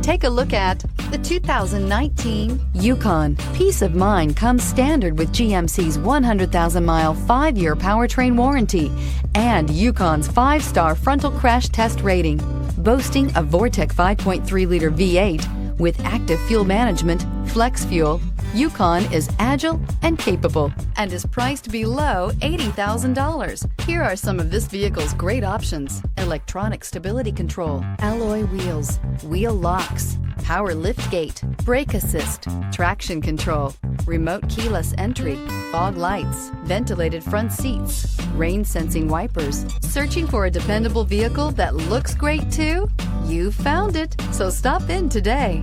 Take a look at the 2019 Yukon. Peace of mind comes standard with GMC's 100,000-mile, 5-year powertrain warranty and Yukon's 5-star frontal crash test rating. Boasting a Vortec 5.3-liter V8 with active fuel management, flex fuel, Yukon is agile and capable and is priced below $80,000. Here are some of this vehicle's great options: electronic stability control, alloy wheels, wheel locks, power liftgate, brake assist, traction control, remote keyless entry, fog lights, ventilated front seats, rain sensing wipers. Searching for a dependable vehicle that looks great too? You found it, so stop in today.